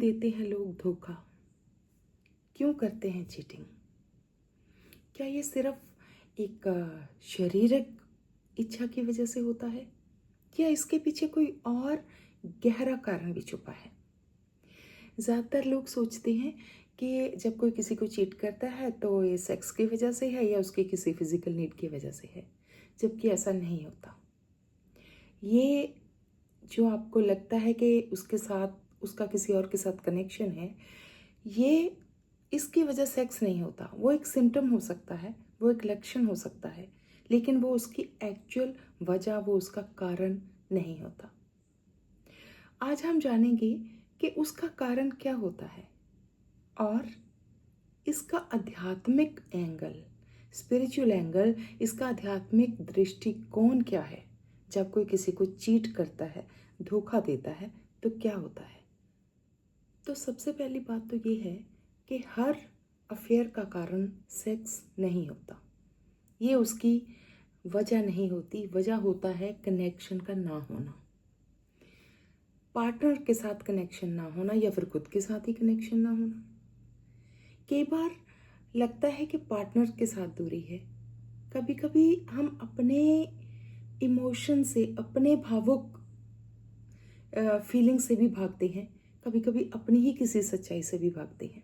देते हैं लोग धोखा? क्यों करते हैं चीटिंग? क्या ये सिर्फ एक शारीरिक इच्छा की वजह से होता है, या इसके पीछे कोई और गहरा कारण भी छुपा है? ज़्यादातर लोग सोचते हैं कि जब कोई किसी को चीट करता है तो ये सेक्स की वजह से है या उसकी किसी फिजिकल नीड की वजह से है, जबकि ऐसा नहीं होता। ये जो आपको लगता है कि उसके साथ उसका किसी और के साथ कनेक्शन है, ये इसकी वजह सेक्स नहीं होता। वो एक सिम्टम हो सकता है, वो एक लक्षण हो सकता है, लेकिन वो उसकी एक्चुअल वजह, वो उसका कारण नहीं होता। आज हम जानेंगे कि उसका कारण क्या होता है और इसका आध्यात्मिक एंगल, स्पिरिचुअल एंगल, इसका आध्यात्मिक दृष्टिकोण क्या है। जब कोई किसी को चीट करता है, धोखा देता है, तो क्या होता है? तो सबसे पहली बात तो ये है कि हर अफेयर का कारण सेक्स नहीं होता। ये उसकी वजह नहीं होती। वजह होता है कनेक्शन का ना होना, पार्टनर के साथ कनेक्शन ना होना, या फिर खुद के साथ ही कनेक्शन ना होना। कई बार लगता है कि पार्टनर के साथ दूरी है। कभी कभी हम अपने इमोशन से, अपने भावुक फीलिंग से भी भागते हैं। कभी कभी अपनी ही किसी सच्चाई से भी भागते हैं।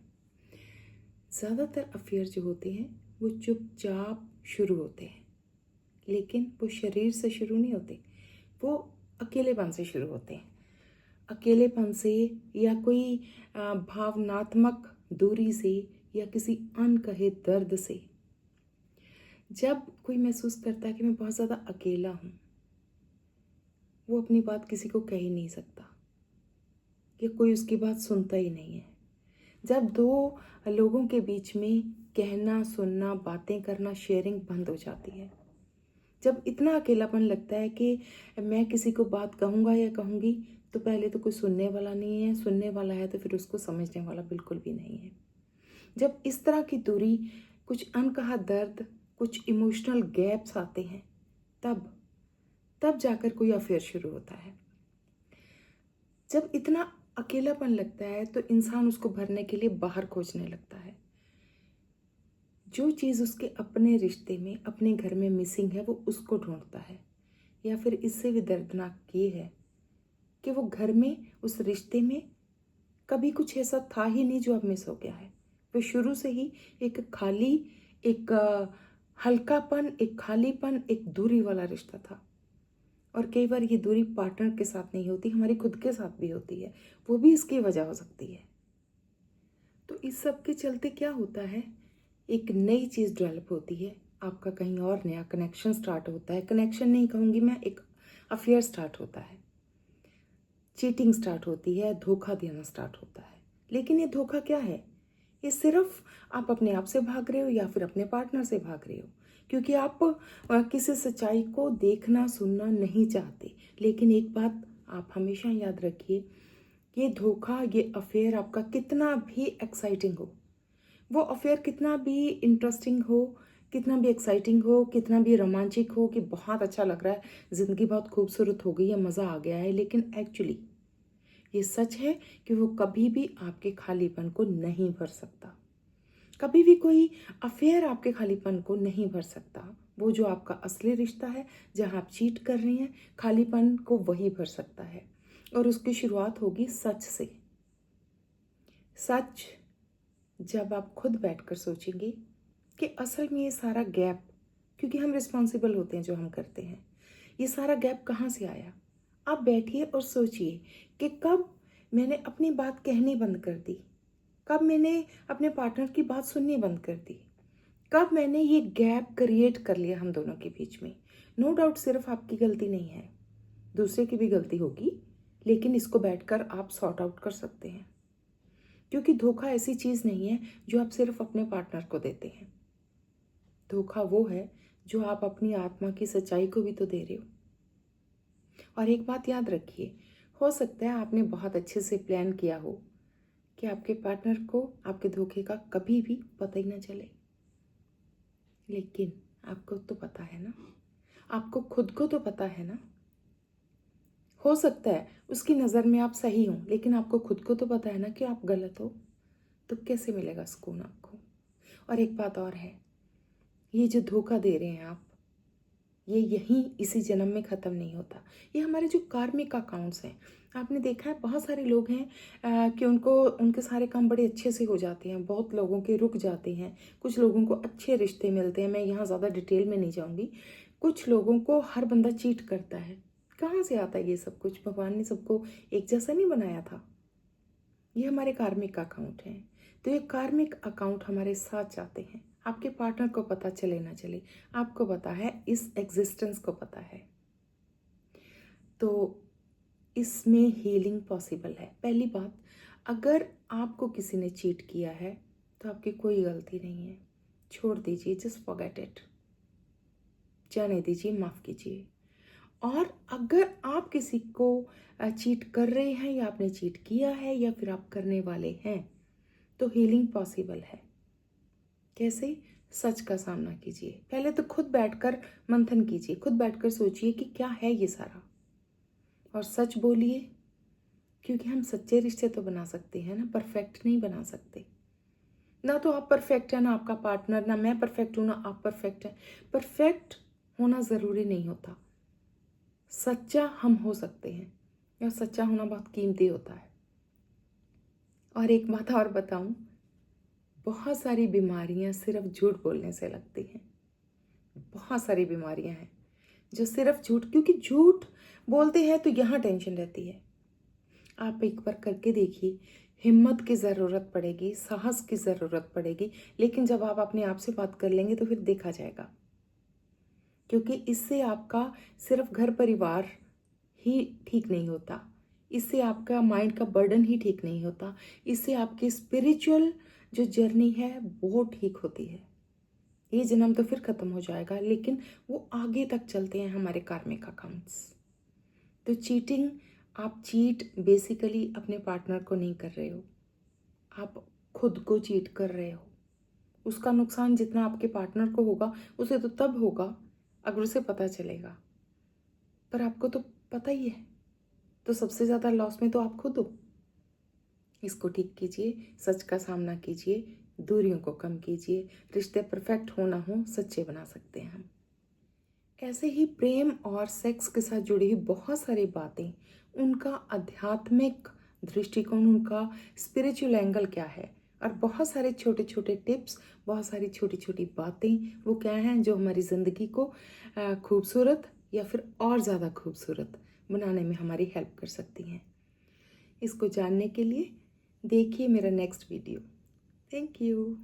ज़्यादातर अफेयर जो होते हैं वो चुपचाप शुरू होते हैं, लेकिन वो शरीर से शुरू नहीं होते। वो अकेलेपन से शुरू होते हैं। अकेलेपन से, या कोई भावनात्मक दूरी से, या किसी अनकहे दर्द से। जब कोई महसूस करता है कि मैं बहुत ज़्यादा अकेला हूँ, वो अपनी बात किसी को कह ही नहीं सकता, कि कोई उसकी बात सुनता ही नहीं है। जब दो लोगों के बीच में कहना, सुनना, बातें करना, शेयरिंग बंद हो जाती है, जब इतना अकेलापन लगता है कि मैं किसी को बात कहूँगा या कहूँगी तो पहले तो कोई सुनने वाला नहीं है, सुनने वाला है तो फिर उसको समझने वाला बिल्कुल भी नहीं है। जब इस तरह की दूरी, कुछ अनकहा दर्द, कुछ इमोशनल गैप्स आते हैं, तब जाकर कोई अफेयर शुरू होता है। जब इतना अकेलापन लगता है तो इंसान उसको भरने के लिए बाहर खोजने लगता है। जो चीज़ उसके अपने रिश्ते में, अपने घर में मिसिंग है, वो उसको ढूंढता है। या फिर इससे भी दर्दनाक ये है कि वो घर में, उस रिश्ते में कभी कुछ ऐसा था ही नहीं जो अब मिस हो गया है। वो शुरू से ही एक खाली, एक हल्कापन, एक खालीपन, एक दूरी वाला रिश्ता था। और कई बार ये दूरी पार्टनर के साथ नहीं होती, हमारी खुद के साथ भी होती है। वो भी इसकी वजह हो सकती है। तो इस सब के चलते क्या होता है, एक नई चीज़ डेवलप होती है। आपका कहीं और नया कनेक्शन स्टार्ट होता है। कनेक्शन नहीं कहूँगी मैं, एक अफेयर स्टार्ट होता है। चीटिंग स्टार्ट होती है, धोखा देना स्टार्ट होता है। लेकिन ये धोखा क्या है? ये सिर्फ आप अपने आप से भाग रहे हो या फिर अपने पार्टनर से भाग रहे हो, क्योंकि आप किसी सच्चाई को देखना, सुनना नहीं चाहते। लेकिन एक बात आप हमेशा याद रखिए, ये धोखा, ये अफेयर आपका कितना भी एक्साइटिंग हो, वो अफेयर कितना भी इंटरेस्टिंग हो, कितना भी एक्साइटिंग हो, कितना भी रोमांचिक हो, कि बहुत अच्छा लग रहा है, ज़िंदगी बहुत खूबसूरत हो गई है, मज़ा आ गया है, लेकिन एक्चुअली ये सच है कि वो कभी भी आपके खालीपन को नहीं भर सकता। कभी भी कोई अफेयर आपके खालीपन को नहीं भर सकता। वो जो आपका असली रिश्ता है, जहाँ आप चीट कर रही हैं, खालीपन को वही भर सकता है। और उसकी शुरुआत होगी सच से। सच, जब आप खुद बैठकर सोचेंगे कि असल में ये सारा गैप, क्योंकि हम रिस्पॉन्सिबल होते हैं जो हम करते हैं, ये सारा गैप कहाँ से आया। आप बैठिए और सोचिए कि कब मैंने अपनी बात कहनी बंद कर दी, कब मैंने अपने पार्टनर की बात सुननी बंद कर दी, कब मैंने ये गैप क्रिएट कर लिया हम दोनों के बीच में। नो डाउट सिर्फ आपकी गलती नहीं है, दूसरे की भी गलती होगी, लेकिन इसको बैठकर आप सॉर्ट आउट कर सकते हैं। क्योंकि धोखा ऐसी चीज़ नहीं है जो आप सिर्फ अपने पार्टनर को देते हैं। धोखा वो है जो आप अपनी आत्मा की सच्चाई को भी तो दे रहे हो। और एक बात याद रखिए, हो सकता है आपने बहुत अच्छे से प्लान किया हो कि आपके पार्टनर को आपके धोखे का कभी भी पता ही ना चले, लेकिन आपको तो पता है ना, आपको खुद को तो पता है ना। हो सकता है उसकी नज़र में आप सही हो, लेकिन आपको खुद को तो पता है ना कि आप गलत हो, तो कैसे मिलेगा सुकून आपको? और एक बात और है, ये जो धोखा दे रहे हैं आप, ये यहीं इसी जन्म में ख़त्म नहीं होता। ये हमारे जो कार्मिक अकाउंट्स हैं, आपने देखा है बहुत सारे लोग हैं कि उनके सारे काम बड़े अच्छे से हो जाते हैं, बहुत लोगों के रुक जाते हैं, कुछ लोगों को अच्छे रिश्ते मिलते हैं। मैं यहाँ ज़्यादा डिटेल में नहीं जाऊँगी। कुछ लोगों को हर बंदा चीट करता है। कहाँ से आता है ये सब कुछ? भगवान ने सबको एक जैसा नहीं बनाया था। ये हमारे कार्मिक अकाउंट हैं। तो ये कार्मिक अकाउंट हमारे साथ जाते हैं। आपके पार्टनर को पता चले ना चले, आपको पता है, इस एग्जिस्टेंस को पता है। तो इसमें हीलिंग पॉसिबल है। पहली बात, अगर आपको किसी ने चीट किया है तो आपकी कोई गलती नहीं है, छोड़ दीजिए, जस्ट फॉरगेट इट, जाने दीजिए, माफ़ कीजिए। और अगर आप किसी को चीट कर रहे हैं या आपने चीट किया है या फिर आप करने वाले हैं, तो हीलिंग पॉसिबल है। कैसे? सच का सामना कीजिए। पहले तो खुद बैठकर मंथन कीजिए, खुद बैठकर सोचिए कि क्या है ये सारा, और सच बोलिए, क्योंकि हम सच्चे रिश्ते तो बना सकते हैं ना, परफेक्ट नहीं बना सकते। ना तो आप परफेक्ट है, ना आपका पार्टनर, ना मैं परफेक्ट हूँ, ना आप परफेक्ट हैं। परफेक्ट होना ज़रूरी नहीं होता, सच्चा हम हो सकते हैं, और सच्चा होना बहुत कीमती होता है। और एक बात और बताऊं, बहुत सारी बीमारियां सिर्फ झूठ बोलने से लगती हैं। बहुत सारी बीमारियां हैं जो सिर्फ झूठ, क्योंकि झूठ बोलते हैं तो यहाँ टेंशन रहती है। आप एक बार करके देखिए, हिम्मत की ज़रूरत पड़ेगी, साहस की ज़रूरत पड़ेगी, लेकिन जब आप अपने आप से बात कर लेंगे तो फिर देखा जाएगा। क्योंकि इससे आपका सिर्फ घर परिवार ही ठीक नहीं होता, इससे आपका माइंड का बर्डन ही ठीक नहीं होता, इससे आपकी स्पिरिचुअल जो जर्नी है वो ठीक होती है। ये जन्म तो फिर ख़त्म हो जाएगा, लेकिन वो आगे तक चलते हैं हमारे कार्मिक अकाउंट्स। तो चीटिंग, आप चीट बेसिकली अपने पार्टनर को नहीं कर रहे हो, आप खुद को चीट कर रहे हो। उसका नुकसान जितना आपके पार्टनर को होगा, उसे तो तब होगा अगर उसे पता चलेगा, पर आपको तो पता ही है, तो सबसे ज़्यादा लॉस में तो आप खुद हो। इसको ठीक कीजिए, सच का सामना कीजिए, दूरियों को कम कीजिए। रिश्ते परफेक्ट हो ना हो, सच्चे बना सकते हैं हम। ऐसे ही प्रेम और सेक्स के साथ जुड़ी हुई बहुत सारी बातें, उनका आध्यात्मिक दृष्टिकोण, उनका स्पिरिचुअल एंगल क्या है, और बहुत सारे छोटे छोटे टिप्स, बहुत सारी छोटी छोटी बातें, वो क्या हैं जो हमारी ज़िंदगी को खूबसूरत या फिर और ज़्यादा खूबसूरत बनाने में हमारी हेल्प कर सकती हैं। इसको जानने के लिए देखिए मेरा नेक्स्ट वीडियो। Thank you.